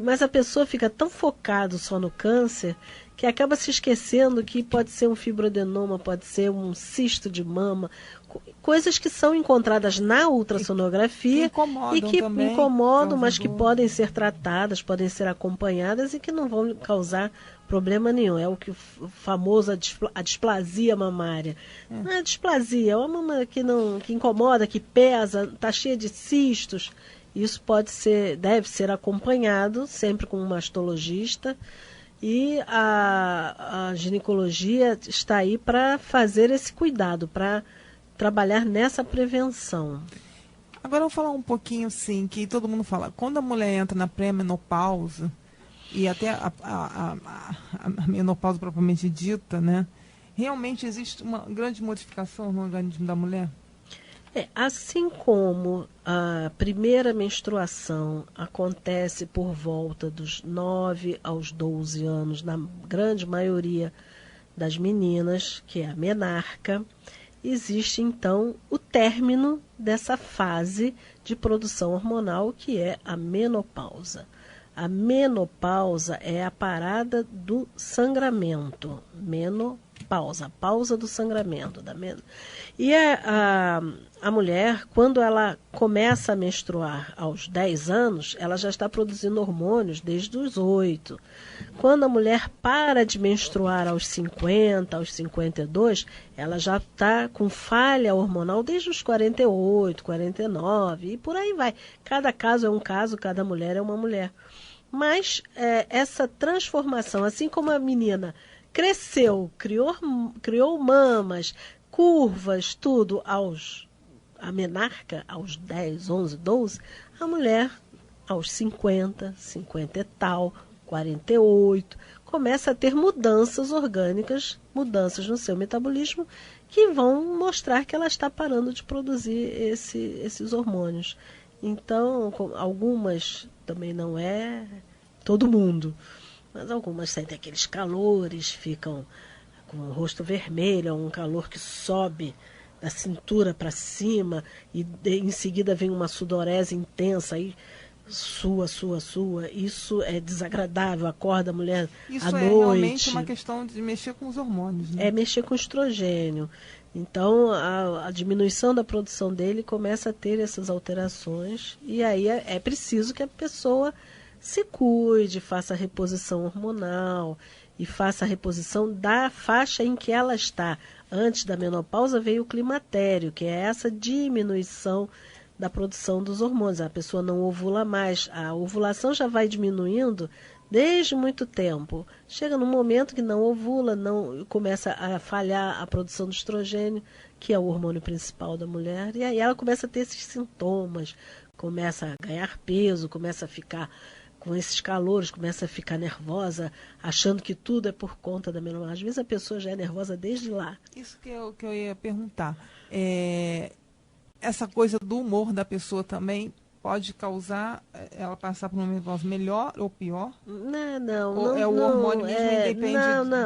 Mas a pessoa fica tão focada só no câncer que acaba se esquecendo que pode ser um fibroadenoma, pode ser um cisto de mama, coisas que são encontradas na ultrassonografia e que incomodam, mas que podem ser tratadas, podem ser acompanhadas e que não vão causar problema nenhum. É o que o famoso a displasia mamária. Não é displasia, é uma mama que incomoda, que pesa, está cheia de cistos. Isso deve ser acompanhado sempre com um mastologista. E a ginecologia está aí para fazer esse cuidado, para trabalhar nessa prevenção. Agora eu vou falar um pouquinho, assim, que todo mundo fala, quando a mulher entra na pré-menopausa, e até a menopausa propriamente dita, né, realmente existe uma grande modificação no organismo da mulher? Assim como a primeira menstruação acontece por volta dos 9 aos 12 anos, na grande maioria das meninas, que é a menarca, existe então o término dessa fase de produção hormonal, que é a menopausa. A menopausa é a parada do sangramento. Menopausa, a pausa do sangramento. E a mulher, quando ela começa a menstruar aos 10 anos, ela já está produzindo hormônios desde os 8. Quando a mulher para de menstruar aos 50, aos 52, ela já está com falha hormonal desde os 48, 49 e por aí vai. Cada caso é um caso, cada mulher é uma mulher. Mas essa transformação, assim como a menina cresceu, criou mamas, curvas, tudo, a menarca aos 10, 11, 12, a mulher aos 50, 50 e tal, 48, começa a ter mudanças orgânicas, mudanças no seu metabolismo, que vão mostrar que ela está parando de produzir esses hormônios. Então, algumas também não é todo mundo, mas algumas sentem aqueles calores, ficam com o rosto vermelho, um calor que sobe da cintura para cima e em seguida vem uma sudorese intensa, aí sua. Isso é desagradável, acorda a mulher Isso à é noite. realmente uma questão de mexer com os hormônios, né? É mexer com estrogênio. Então, a diminuição da produção dele começa a ter essas alterações. E aí é preciso que a pessoa se cuide, faça a reposição hormonal e faça a reposição da faixa em que ela está. Antes da menopausa veio o climatério, que é essa diminuição da produção dos hormônios. A pessoa não ovula mais. A ovulação já vai diminuindo desde muito tempo. Chega num momento que não ovula, não começa a falhar a produção do estrogênio, que é o hormônio principal da mulher, e aí ela começa a ter esses sintomas, começa a ganhar peso, começa a ficar com esses calores, começa a ficar nervosa, achando que tudo é por conta da menopausa. Às vezes a pessoa já é nervosa desde lá. Isso que eu ia perguntar. Essa coisa do humor da pessoa também pode causar ela passar por uma menopausa melhor ou pior? Não. Ou é o hormônio mesmo e depende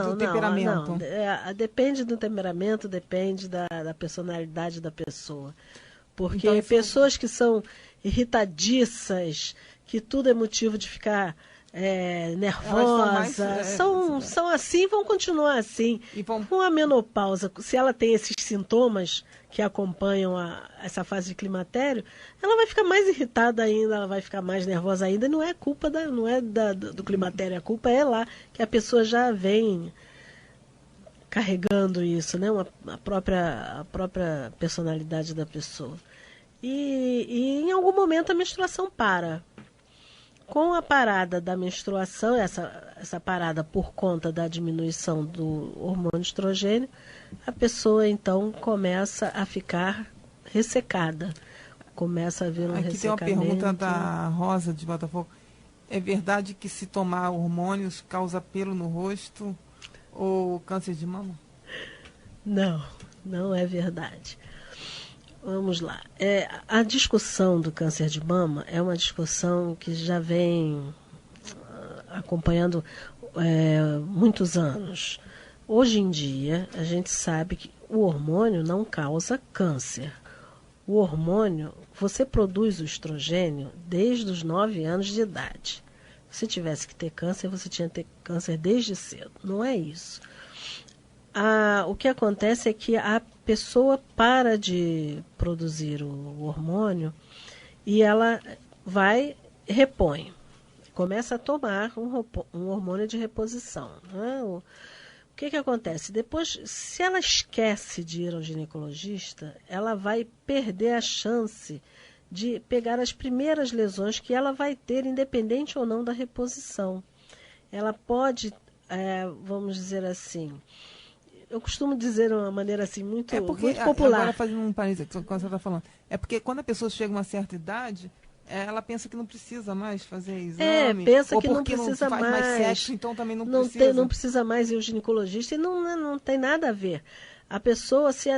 do temperamento? Não. Depende do temperamento, depende da personalidade da pessoa. Porque Então, pessoas que são irritadiças, que tudo é motivo de ficar nervosa, são assim, vão continuar assim. Com a menopausa, se ela tem esses sintomas que acompanham essa fase de climatério, ela vai ficar mais irritada ainda, ela vai ficar mais nervosa ainda, e não é culpa do climatério, a culpa é lá que a pessoa já vem carregando isso, né? A própria personalidade da pessoa. E em algum momento a menstruação para. Com a parada da menstruação, essa parada por conta da diminuição do hormônio estrogênio, a pessoa então começa a ficar ressecada. Começa a vir um Aqui ressecamento. Tem uma pergunta da Rosa de Botafogo. É verdade que se tomar hormônios causa pelo no rosto ou câncer de mama? Não é verdade. Vamos lá. A discussão do câncer de mama é uma discussão que já vem acompanhando muitos anos. Hoje em dia, a gente sabe que o hormônio não causa câncer. O hormônio, você produz o estrogênio desde os 9 anos de idade. Se tivesse que ter câncer, você tinha que ter câncer desde cedo. Não é isso. O que acontece é que a pessoa para de produzir o hormônio e ela repõe, começa a tomar um hormônio de reposição. Né? O que acontece? Depois, se ela esquece de ir ao ginecologista, ela vai perder a chance de pegar as primeiras lesões que ela vai ter, independente ou não da reposição. Ela pode, vamos dizer assim, eu costumo dizer de uma maneira assim muito popular. Agora fazendo um parênteses quando você está falando, é porque quando a pessoa chega a uma certa idade, ela pensa que não precisa mais fazer exame. Pensa ou que não precisa não faz mais sexo, então também não precisa. Não precisa mais ir ao ginecologista e não tem nada a ver. A pessoa, se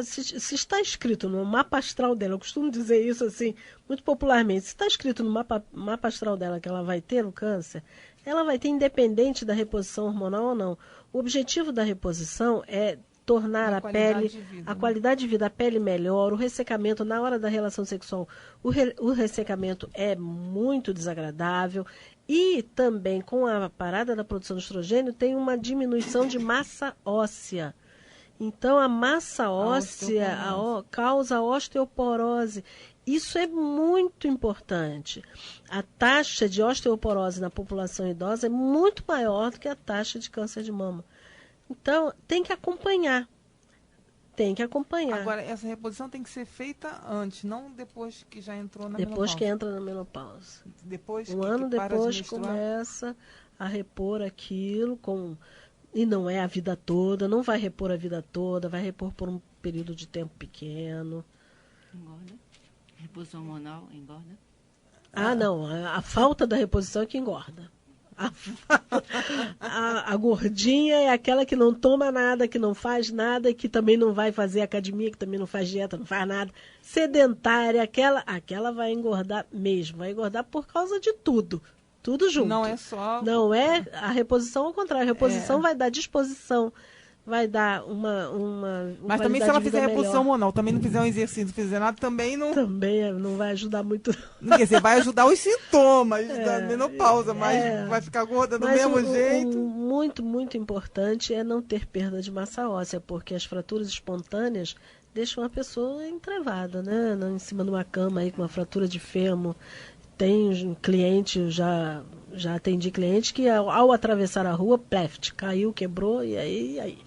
está escrito no mapa astral dela, eu costumo dizer isso assim, muito popularmente, se está escrito no mapa astral dela que ela vai ter o câncer, ela vai ter independente da reposição hormonal ou não. O objetivo da reposição é tornar a qualidade de vida, a pele melhor, o ressecamento na hora da relação sexual. O ressecamento é muito desagradável e também com a parada da produção de estrogênio tem uma diminuição de massa óssea. Então a massa óssea causa osteoporose. Isso é muito importante. A taxa de osteoporose na população idosa é muito maior do que a taxa de câncer de mama. Então, tem que acompanhar. Agora, essa reposição tem que ser feita antes, não depois que já entrou na menopausa. Depois que entra na menopausa. Um ano depois começa a repor aquilo, e não é a vida toda, não vai repor a vida toda, vai repor por um período de tempo pequeno. Engorda? Reposição hormonal engorda? Não, a falta da reposição é que engorda. A gordinha é aquela que não toma nada, que não faz nada, que também não vai fazer academia, que também não faz dieta, não faz nada. Sedentária, aquela vai engordar mesmo. Vai engordar por causa de tudo. Tudo junto. Não é só... Não é a reposição, ao contrário. A reposição vai dar disposição, vai dar uma Mas também se ela fizer reposição melhor. hormonal, também não fizer um exercício, não fizer nada, também não... Também não vai ajudar muito. Quer dizer, vai ajudar os sintomas da menopausa, mas vai ficar gorda do mesmo jeito. Muito, muito importante é não ter perda de massa óssea, porque as fraturas espontâneas deixam a pessoa entrevada, né? Em cima de uma cama aí com uma fratura de fêmur. Tem cliente, já atendi cliente que ao atravessar a rua, pleft, caiu, quebrou e aí.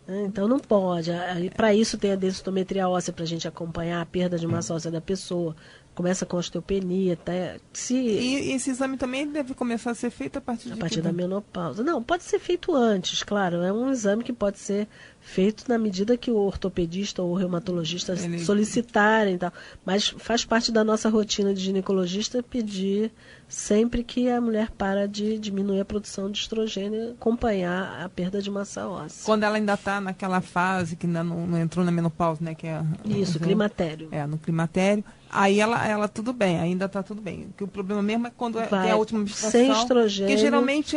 Então não pode. Para isso tem a densitometria óssea para a gente acompanhar a perda de massa óssea da pessoa. Começa com osteopenia, até E esse exame também deve começar a ser feito a partir da menopausa. Não, pode ser feito antes, claro. É um exame que pode ser feito na medida que o ortopedista ou o reumatologista solicitarem e tal. Mas faz parte da nossa rotina de ginecologista pedir sempre que a mulher para de diminuir a produção de estrogênio, acompanhar a perda de massa óssea. Quando ela ainda está naquela fase que ainda não entrou na menopausa, né? Que é Isso, climatério. No climatério. Aí ela tudo bem, ainda está tudo bem. O problema mesmo é quando tem a última menstruação. Sem estrogênio. Que geralmente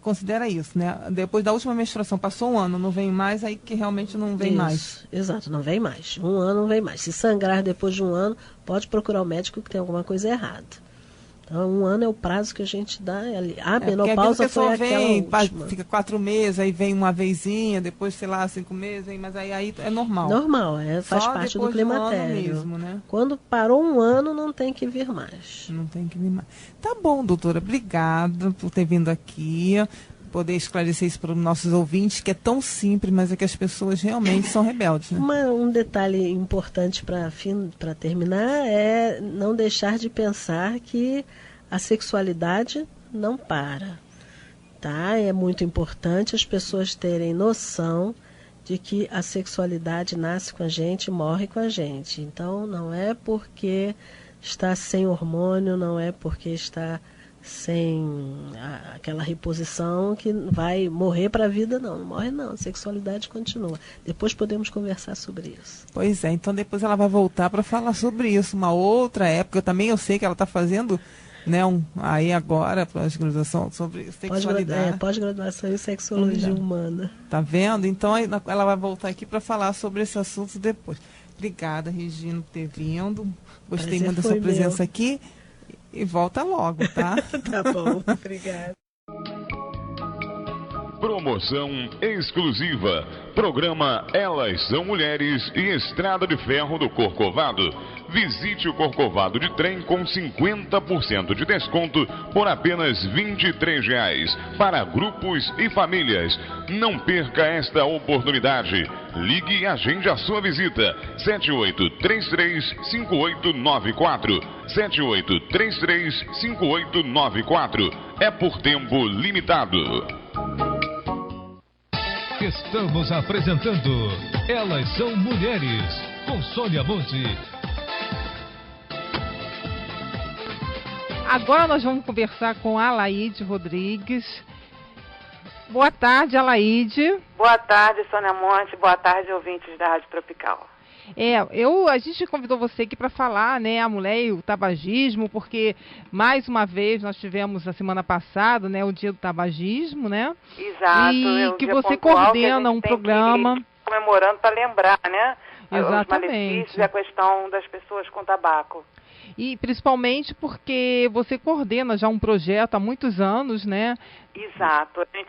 considera isso, né? Depois da última menstruação, passou um ano, não vem mais, aí que realmente não vem mais. Exato, não vem mais. Um ano não vem mais. Se sangrar depois de um ano, pode procurar o médico que tem alguma coisa errada. Então, um ano é o prazo que a gente dá ali. A menopausa foi aquela última. Fica 4 meses, aí vem uma vezinha, depois, sei lá, 5 meses, mas aí é normal. Normal, faz parte do climatério. Mesmo, né? Quando parou um ano, não tem que vir mais. Não tem que vir mais. Tá bom, doutora, obrigada por ter vindo aqui, poder esclarecer isso para os nossos ouvintes, que é tão simples, mas é que as pessoas realmente são rebeldes, né? Um detalhe importante para terminar é não deixar de pensar que a sexualidade não para, tá? É muito importante as pessoas terem noção de que a sexualidade nasce com a gente e morre com a gente. Então, não é porque está sem hormônio, não é porque está sem aquela reposição que vai morrer para a vida, não morre não, a sexualidade continua. Depois podemos conversar sobre isso. Pois é, então depois ela vai voltar para falar sobre isso, uma outra época. Eu sei que ela está fazendo, né, aí agora, pós-graduação sobre sexualidade. Pós-graduação em sexologia humana. Tá vendo? Então ela vai voltar aqui para falar sobre esse assunto depois. Obrigada, Regina, por ter vindo. Gostei muito da sua presença aqui. E volta logo, tá? Tá bom, obrigada. Promoção exclusiva. Programa Elas São Mulheres e Estrada de Ferro do Corcovado. Visite o Corcovado de trem com 50% de desconto por apenas R$ 23 para grupos e famílias. Não perca esta oportunidade. Ligue e agende a sua visita. 7833-5894. 7833-5894. É por tempo limitado. Estamos apresentando Elas São Mulheres, com Sônia Monte. Agora nós vamos conversar com a Alaide Rodrigues. Boa tarde, Alaide. Boa tarde, Sônia Monte. Boa tarde, ouvintes da Rádio Tropical. A gente convidou você aqui para falar, né, a mulher e o tabagismo, porque mais uma vez nós tivemos a semana passada, né, o dia do tabagismo, né? Exato. E que você coordena um programa comemorando para lembrar, né? Exatamente. Os malefícios e a questão das pessoas com tabaco. E principalmente porque você coordena já um projeto há muitos anos, né? Exato. A gente,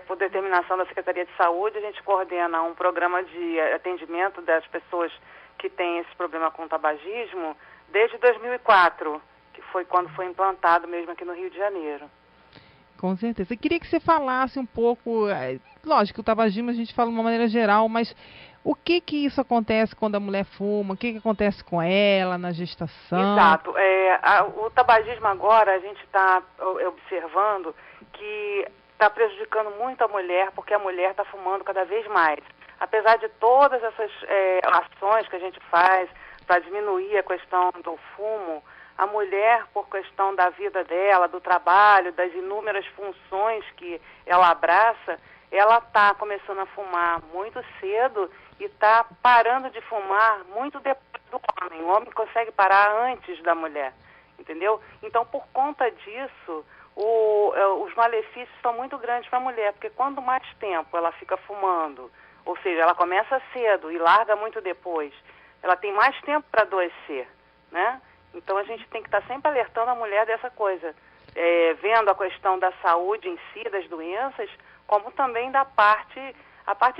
por determinação da Secretaria de Saúde, a gente coordena um programa de atendimento das pessoas que têm esse problema com tabagismo desde 2004, que foi quando foi implantado mesmo aqui no Rio de Janeiro. Com certeza. Eu queria que você falasse um pouco, lógico que o tabagismo a gente fala de uma maneira geral, mas o que isso acontece quando a mulher fuma? O que acontece com ela na gestação? Exato. O tabagismo agora, a gente está observando que está prejudicando muito a mulher, porque a mulher está fumando cada vez mais. apesar de todas essas ações que a gente faz para diminuir a questão do fumo, a mulher, por questão da vida dela, do trabalho, das inúmeras funções que ela abraça, ela está começando a fumar muito cedo e está parando de fumar muito depois do homem. O homem consegue parar antes da mulher, entendeu? Então, por conta disso, os malefícios são muito grandes para a mulher, porque quanto mais tempo ela fica fumando, ou seja, ela começa cedo e larga muito depois, ela tem mais tempo para adoecer, né? Então a gente tem que estar sempre alertando a mulher dessa coisa, vendo a questão da saúde em si, das doenças, como também a parte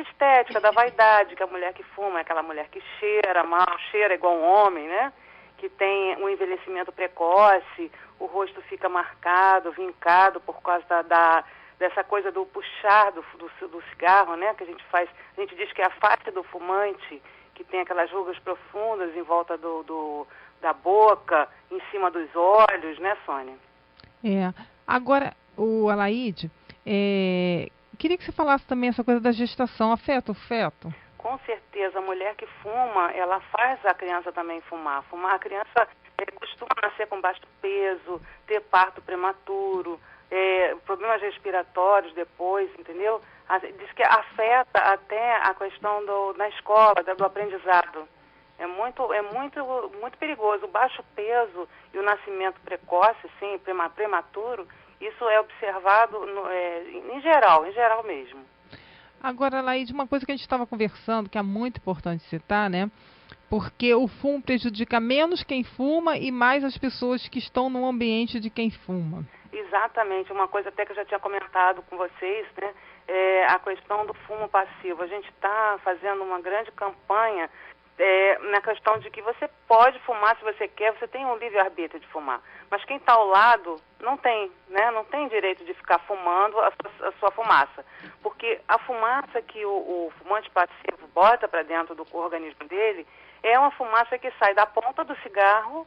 estética, da vaidade, que a mulher que fuma é aquela mulher que cheira mal, cheira igual um homem, né? Que tem um envelhecimento precoce, o rosto fica marcado, vincado por causa dessa coisa do puxar do cigarro, né? Que a gente diz que é a face do fumante, que tem aquelas rugas profundas em volta da boca, em cima dos olhos, né, Sônia? Agora, o Alaide, queria que você falasse também essa coisa da gestação, afeta o feto? Com certeza, a mulher que fuma, ela faz a criança também fumar. A criança costuma nascer com baixo peso, ter parto prematuro, problemas respiratórios depois, entendeu? Diz que afeta até a questão na escola, do aprendizado. É muito perigoso. O baixo peso e o nascimento precoce, sim, prematuro, isso é observado em geral mesmo. Agora, Laíde, uma coisa que a gente estava conversando, que é muito importante citar, né? Porque o fumo prejudica menos quem fuma e mais as pessoas que estão no ambiente de quem fuma. Exatamente, uma coisa até que eu já tinha comentado com vocês, né? A questão do fumo passivo. A gente está fazendo uma grande campanha na questão de que você pode fumar se você quer, você tem um livre-arbítrio de fumar. Mas quem está ao lado não tem, né? Não tem direito de ficar fumando a sua fumaça. Porque a fumaça que o fumante passivo bota para dentro do organismo dele é uma fumaça que sai da ponta do cigarro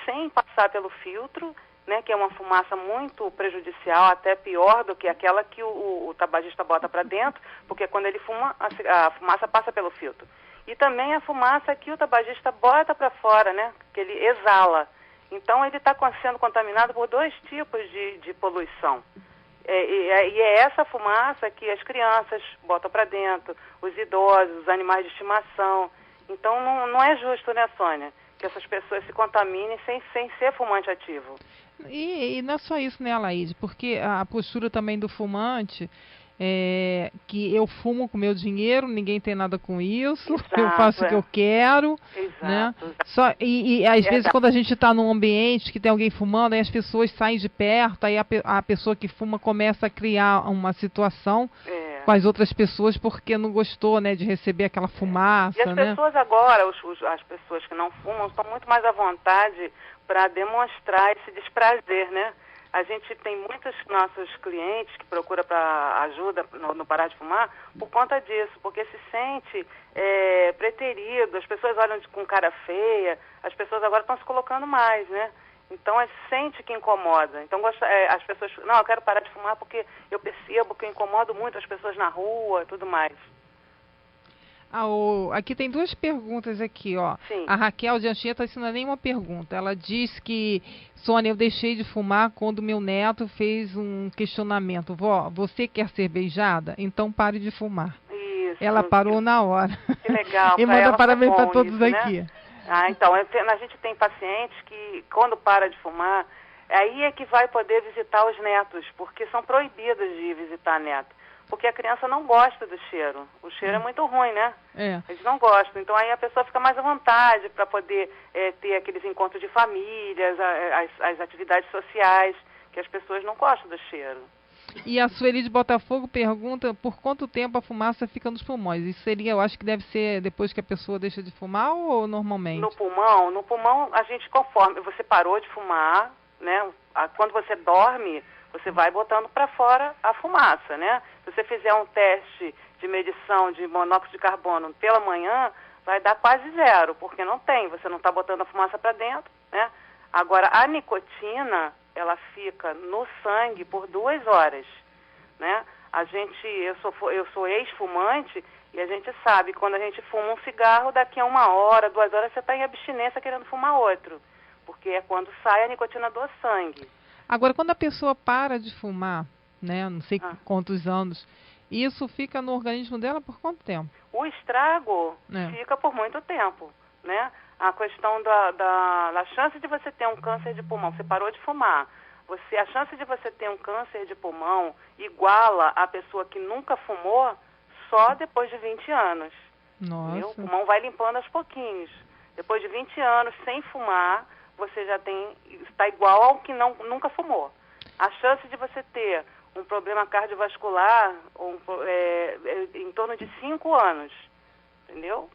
sem passar pelo filtro, né? Que é uma fumaça muito prejudicial, até pior do que aquela que o tabagista bota para dentro, porque quando ele fuma, a fumaça passa pelo filtro. E também a fumaça que o tabagista bota para fora, né? Que ele exala. Então ele está sendo contaminado por dois tipos de poluição. E é essa fumaça que as crianças botam para dentro, os idosos, os animais de estimação. Então não é justo, né, Sônia? Que essas pessoas se contaminem sem ser fumante ativo. E não é só isso, né, Alaide? Porque a postura também do fumante que eu fumo com meu dinheiro, ninguém tem nada com isso, exato, eu faço o que eu quero, exato, né? Exato. E às vezes quando a gente está num ambiente que tem alguém fumando, aí as pessoas saem de perto, aí a pessoa que fuma começa a criar uma situação com as outras pessoas porque não gostou, né, de receber aquela fumaça, e as pessoas agora, as pessoas que não fumam, estão muito mais à vontade para demonstrar esse desprazer, né? A gente tem muitos nossos clientes que procuram para ajuda no parar de fumar por conta disso, porque se sente preterido, as pessoas olham com cara feia, as pessoas agora estão se colocando mais, né? Então, sente que incomoda. Então, as pessoas, não, eu quero parar de fumar porque eu percebo que eu incomodo muito as pessoas na rua e tudo mais. Aqui tem duas perguntas aqui, ó. Sim. A Raquel de Anchieta, isso não é nenhuma pergunta. Ela diz que, Sônia, eu deixei de fumar quando meu neto fez um questionamento. Vó, você quer ser beijada? Então pare de fumar. Isso. Ela parou na hora. Que legal. E manda parabéns para todos isso, aqui. Né? Então, a gente tem pacientes que, quando para de fumar, aí é que vai poder visitar os netos, porque são proibidos de ir visitar neto. Porque a criança não gosta do cheiro. O cheiro é muito ruim, né? Eles não gostam. Então aí a pessoa fica mais à vontade para poder ter aqueles encontros de famílias, as atividades sociais, que as pessoas não gostam do cheiro. E a Sueli de Botafogo pergunta por quanto tempo a fumaça fica nos pulmões. Isso seria, eu acho que deve ser depois que a pessoa deixa de fumar ou normalmente? No pulmão a gente, conforme você parou de fumar, né? Quando você dorme, você vai botando para fora a fumaça, né? Se você fizer um teste de medição de monóxido de carbono pela manhã, vai dar quase zero, porque você não está botando a fumaça para dentro, né? Agora, a nicotina, ela fica no sangue por 2 horas, né? Eu sou ex-fumante E a gente sabe, quando a gente fuma um cigarro, daqui a 1 hora, 2 horas, você está em abstinência querendo fumar outro. Porque é quando sai a nicotina do sangue. Agora, quando a pessoa para de fumar, né, não sei quantos anos, isso fica no organismo dela por quanto tempo? O estrago fica por muito tempo, né? A questão da chance de você ter um câncer de pulmão, você parou de fumar, a chance de você ter um câncer de pulmão iguala a pessoa que nunca fumou só depois de 20 anos. Nossa. Entendeu? O pulmão vai limpando aos pouquinhos. Depois de 20 anos sem fumar, você já está igual ao que nunca fumou. A chance de você ter um problema cardiovascular em torno de 5 anos, entendeu?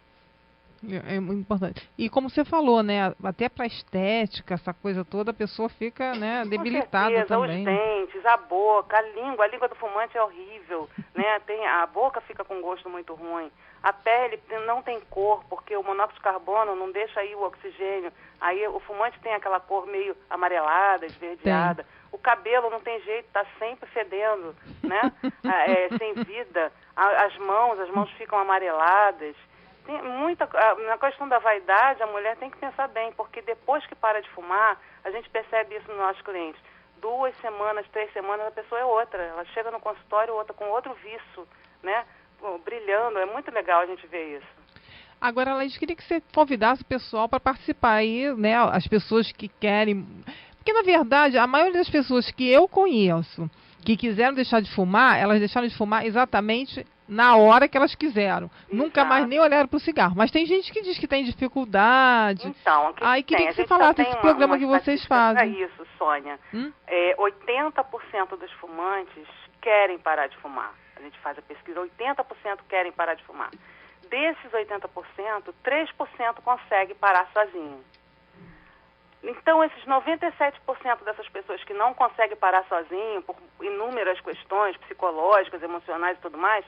É muito importante. E como você falou, né, até para estética, essa coisa toda, a pessoa fica, né, debilitada. Com certeza, também. Os dentes, a boca, a língua do fumante é horrível, né? A boca fica com gosto muito ruim. A pele não tem cor, porque o monóxido de carbono não deixa aí o oxigênio. Aí o fumante tem aquela cor meio amarelada, esverdeada. O cabelo não tem jeito, está sempre fedendo, né? Sem vida. As mãos ficam amareladas. Tem na questão da vaidade, a mulher tem que pensar bem, porque depois que para de fumar, a gente percebe isso nos nossos clientes. 2 semanas, 3 semanas, a pessoa é outra. Ela chega no consultório com outro vício, né? Brilhando. É muito legal a gente ver isso. Agora, Laís, queria que você convidasse o pessoal para participar aí, né? As pessoas que querem... Porque, na verdade, a maioria das pessoas que eu conheço, que quiseram deixar de fumar, elas deixaram de fumar exatamente na hora que elas quiseram. Exato. Nunca mais nem olharam para o cigarro. Mas tem gente que diz que tem dificuldade. Então, aí queria que você falasse desse programa que vocês fazem. É isso, Sônia. 80% dos fumantes querem parar de fumar. A gente faz a pesquisa, 80% querem parar de fumar. Desses 80%, 3% consegue parar sozinho. Então, esses 97% dessas pessoas que não conseguem parar sozinho, por inúmeras questões psicológicas, emocionais e tudo mais,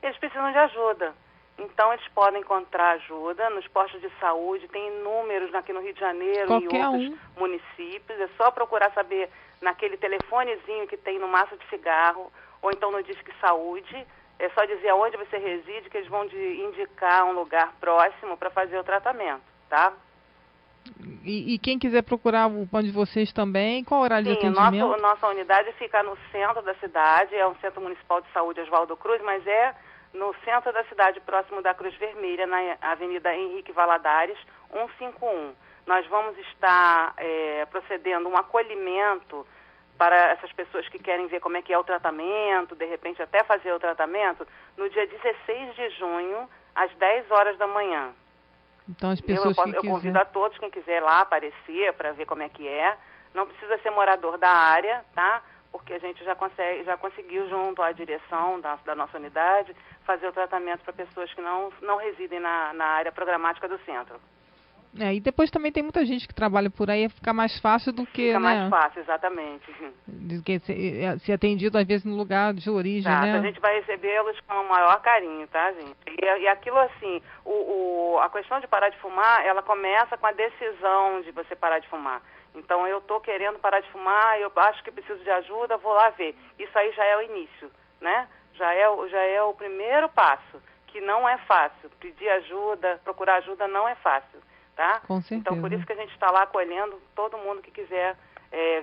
eles precisam de ajuda. Então, eles podem encontrar ajuda nos postos de saúde, tem inúmeros aqui no Rio de Janeiro e outros municípios. É só procurar saber naquele telefonezinho que tem no maço de cigarro, ou então no Disque Saúde. É só dizer aonde você reside, que eles vão indicar um lugar próximo para fazer o tratamento, tá? E quem quiser procurar o plano de vocês também, qual o horário de atendimento? Nossa unidade fica no centro da cidade, é um Centro Municipal de Saúde Oswaldo Cruz, mas é no centro da cidade, próximo da Cruz Vermelha, na Avenida Henrique Valadares, 151. Nós vamos estar procedendo um acolhimento para essas pessoas que querem ver como é que é o tratamento, de repente até fazer o tratamento, no dia 16 de junho, às 10 horas da manhã. Então as pessoas eu convido a todos, quem quiser lá aparecer para ver como é que é. Não precisa ser morador da área, tá? Porque a gente já conseguiu, junto à direção da nossa unidade, fazer o tratamento para pessoas que não residem na área programática do centro. E depois também tem muita gente que trabalha por aí, fica mais fácil do que... Fica mais fácil, exatamente. Do que ser atendido, às vezes, no lugar de origem, né? A gente vai recebê-los com o maior carinho, tá, gente? E aquilo, assim, a questão de parar de fumar, ela começa com a decisão de você parar de fumar. Então, eu estou querendo parar de fumar, eu acho que preciso de ajuda, vou lá ver. Isso aí já é o início, né? Já é o primeiro passo, que não é fácil. Pedir ajuda, procurar ajuda não é fácil. Tá? Com certeza. Então, por isso que a gente está lá acolhendo todo mundo que quiser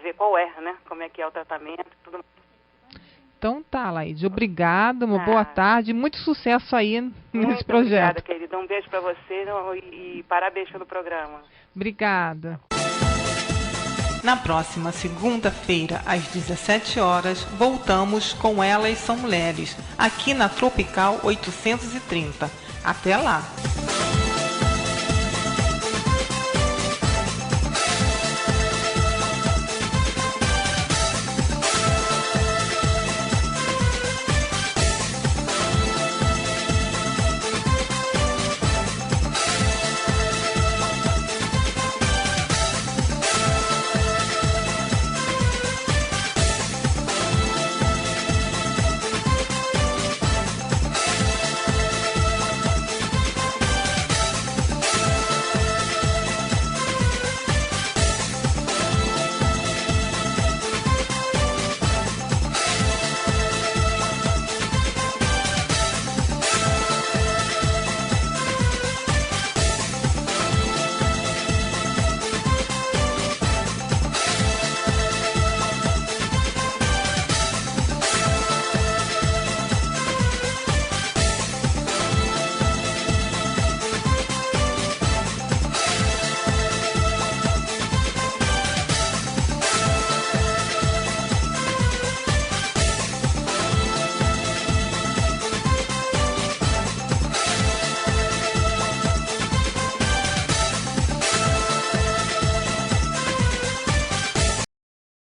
ver qual né? Como é que é o tratamento e tudo mais. Então tá, Laís. Obrigada, uma boa tarde. Muito sucesso aí nesse projeto. Obrigada, querida. Um beijo para você e parabéns pelo programa. Obrigada. Na próxima segunda-feira, às 17 horas, voltamos com Elas São Mulheres, aqui na Tropical 830. Até lá!